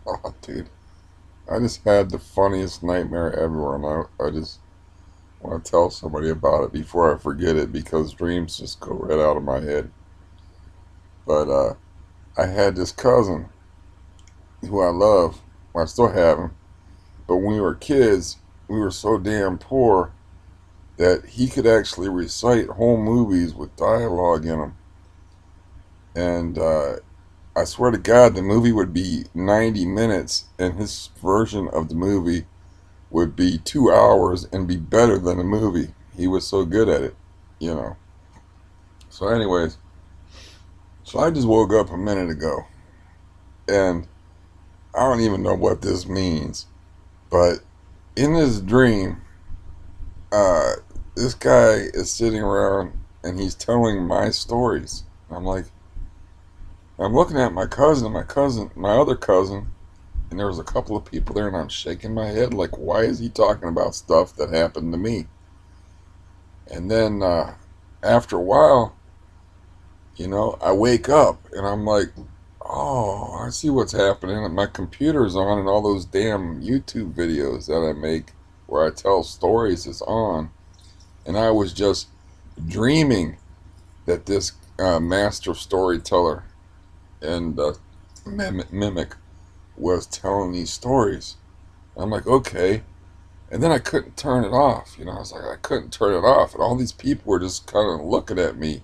Oh, dude, I just had the funniest nightmare ever, and I just want to tell somebody about it before I forget it because dreams just go right out of my head. But I had this cousin who I love. I still have him. But when we were kids, we were so damn poor that he could actually recite whole movies with dialogue in them. And I swear to God, the movie would be 90 minutes, and his version of the movie would be 2 hours and be better than the movie. He was so good at it, you know. So, anyways, so I just woke up a minute ago, and I don't even know what this means, but in this dream, uh, this guy is sitting around and he's telling my stories. I'm like, I'm looking at my other cousin, and there was a couple of people there, and I'm shaking my head like, why is he talking about stuff that happened to me? And then after a while, I wake up and I'm like, oh, I see what's happening. And my computer's on, and all those damn YouTube videos that I make where I tell stories is on. And I was just dreaming that this master storyteller and mimic was telling these stories. I'm like, okay. And then I couldn't turn it off. I was like, I couldn't turn it off. And all these people were just kind of looking at me.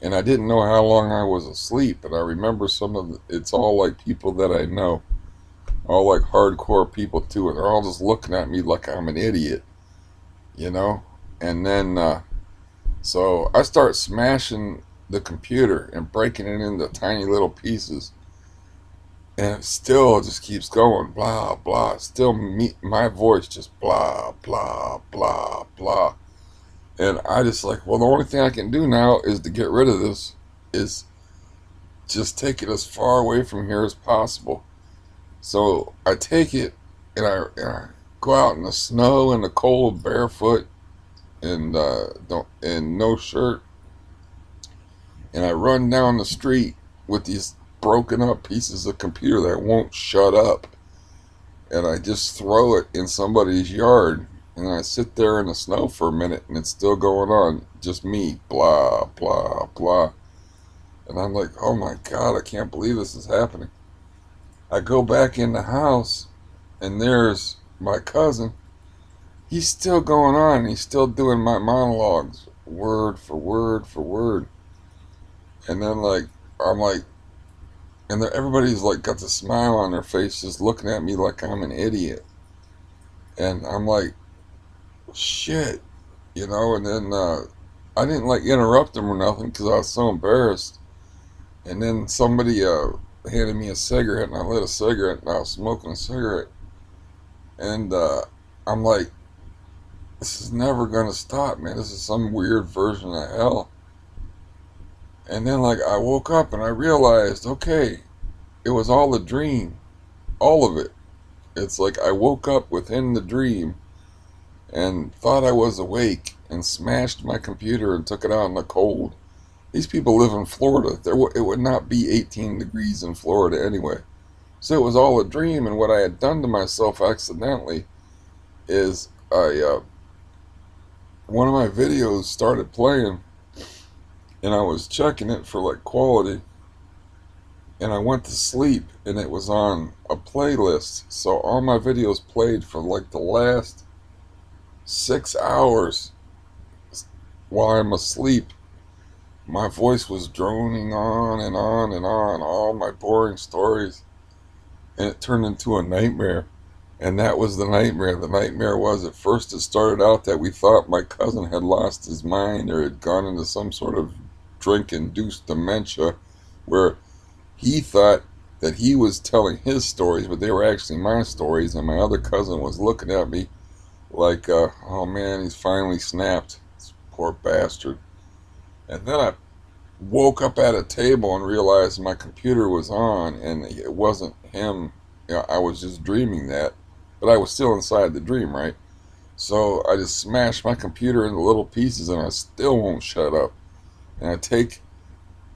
And I didn't know how long I was asleep. And I remember it's all like people that I know. All like hardcore people too. And they're all just looking at me like I'm an idiot, you know? And then, so I start smashing the computer and breaking it into tiny little pieces. And it still just keeps going, blah, blah. Still, my voice just blah, blah, blah, blah. And I just like, well, the only thing I can do now is to get rid of this, is just take it as far away from here as possible. So I take it and I go out in the snow and the cold, barefoot, and don't and no shirt, and I run down the street with these broken up pieces of computer that won't shut up, and I just throw it in somebody's yard, and I sit there in the snow for a minute, and it's still going on, just me, blah, blah, blah. And I'm like, oh my God, I can't believe this is happening. I go back in the house, and there's my cousin. He's still going on. He's still doing my monologues, word for word for word. And then, like, I'm like, and everybody's like got the smile on their face, just looking at me like I'm an idiot. And I'm like, shit, And then I didn't like interrupt him or nothing because I was so embarrassed. And then somebody handed me a cigarette, and I lit a cigarette, and I was smoking a cigarette. And I'm like, this is never gonna stop, man. This is some weird version of hell. And then, like, I woke up and I realized, okay, it was all a dream, all of it. It's like I woke up within the dream and thought I was awake and smashed my computer and took it out in the cold. These people live in Florida. It would not be 18 degrees in Florida anyway. So it was all a dream, and what I had done to myself accidentally is one of my videos started playing, and I was checking it for like quality, and I went to sleep, and it was on a playlist. So all my videos played for like the last 6 hours while I'm asleep. My voice was droning on and on and on, all my boring stories, and it turned into a nightmare. And that was the nightmare. The nightmare was, at first it started out that we thought my cousin had lost his mind or had gone into some sort of drink-induced dementia where he thought that he was telling his stories, but they were actually my stories, and my other cousin was looking at me like, oh man, he's finally snapped. This poor bastard. And then I woke up at a table and realized my computer was on, and it wasn't him. I was just dreaming that, but I was still inside the dream, right? So I just smashed my computer into little pieces, and I still won't shut up. And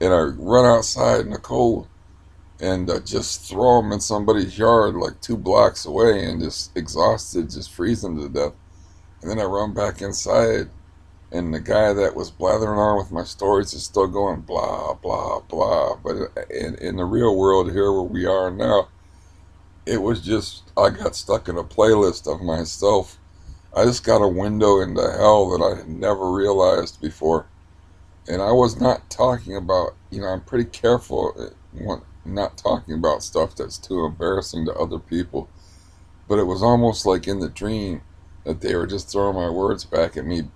I run outside in the cold, and just throw them in somebody's yard like 2 blocks away and just exhausted, just freeze them to death. And then I run back inside, and the guy that was blathering on with my stories is still going blah, blah, blah. But in the real world here where we are now, it was just, I got stuck in a playlist of myself. I just got a window into hell that I had never realized before. And I was not talking about, I'm pretty careful not talking about stuff that's too embarrassing to other people. But it was almost like in the dream that they were just throwing my words back at me,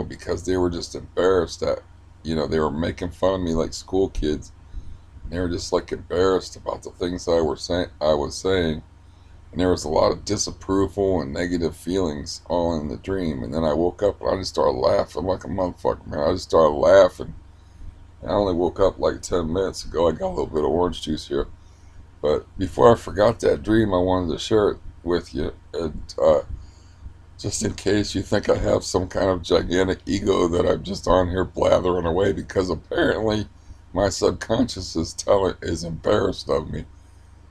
because they were just embarrassed that, they were making fun of me like school kids. They were just like embarrassed about the things I was saying. And there was a lot of disapproval and negative feelings all in the dream. And then I woke up and I just started laughing like a motherfucker, man. I just started laughing. And I only woke up like 10 minutes ago. I got a little bit of orange juice here. But before I forgot that dream, I wanted to share it with you. And just in case you think I have some kind of gigantic ego that I'm just on here blathering away, because apparently my subconscious is embarrassed of me,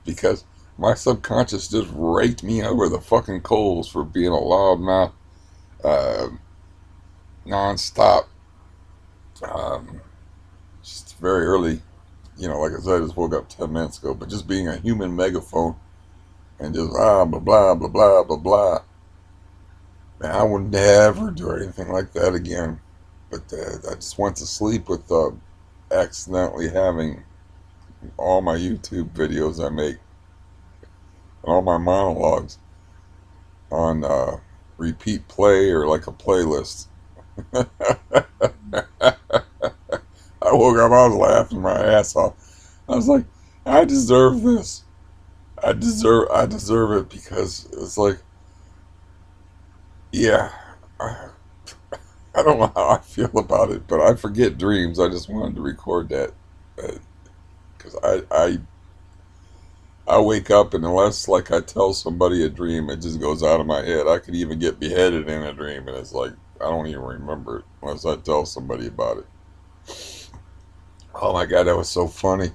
because my subconscious just raked me over the fucking coals for being a loudmouth, uh, nonstop, um, just very early. Like I said, I just woke up 10 minutes ago, but just being a human megaphone and just blah blah blah blah blah blah blah. Man, I would never do anything like that again. But I just went to sleep with accidentally having all my YouTube videos I make, all my monologues on repeat play or like a playlist. I woke up, I was laughing my ass off. I was like, I deserve this. I deserve it, because it's like, yeah, I, I don't know how I feel about it, but I forget dreams. I just wanted to record that, because I wake up, and unless like I tell somebody a dream, it just goes out of my head. I could even get beheaded in a dream, and it's like I don't even remember it unless I tell somebody about it. Oh my god, that was so funny.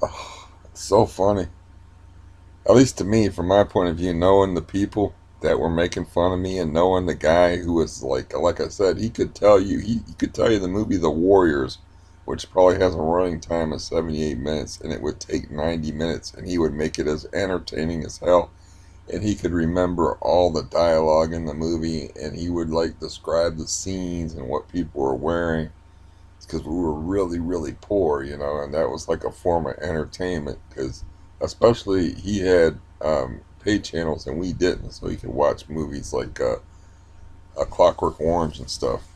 Oh, so funny. At least to me, from my point of view, knowing the people that were making fun of me, and knowing the guy who was like I said, he could tell you the movie The Warriors, which probably has a running time of 78 minutes, and it would take 90 minutes, and he would make it as entertaining as hell. And he could remember all the dialogue in the movie, and he would like describe the scenes and what people were wearing, because we were really, really poor, and that was like a form of entertainment, because especially he had pay channels and we didn't, so he could watch movies like A Clockwork Orange and stuff.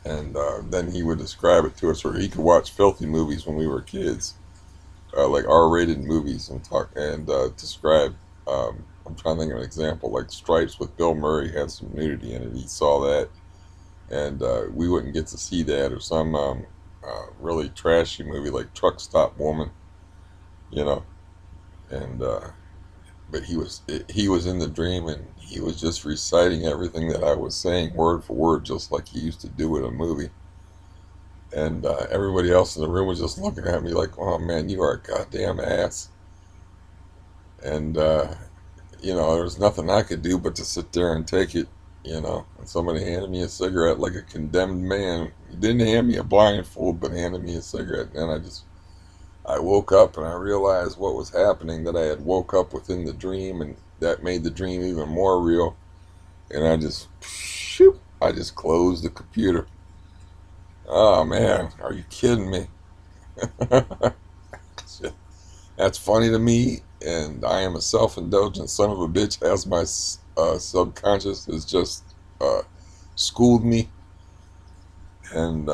And then he would describe it to us, or he could watch filthy movies when we were kids, like R-rated movies, and talk and describe. I'm trying to think of an example, like Stripes with Bill Murray had some nudity in it. He saw that, and we wouldn't get to see that, or some really trashy movie like Truck Stop Woman, you know. And but he was in the dream, and he was just reciting everything that I was saying word for word, just like he used to do in a movie. And everybody else in the room was just looking at me like, "Oh man, you are a goddamn ass." And there was nothing I could do but to sit there and take it. And somebody handed me a cigarette like a condemned man. He didn't hand me a blindfold, but handed me a cigarette. And I woke up, and I realized what was happening, that I had woke up within the dream, and that made the dream even more real. And I just closed the computer. Oh man, are you kidding me? That's funny to me, and I am a self-indulgent son of a bitch, as my subconscious has just uh, schooled me. And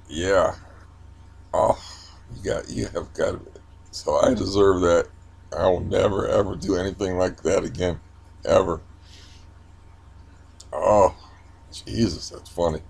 yeah, oh, you have got it. So I deserve that. I will never ever do anything like that again, ever. Oh, Jesus, that's funny.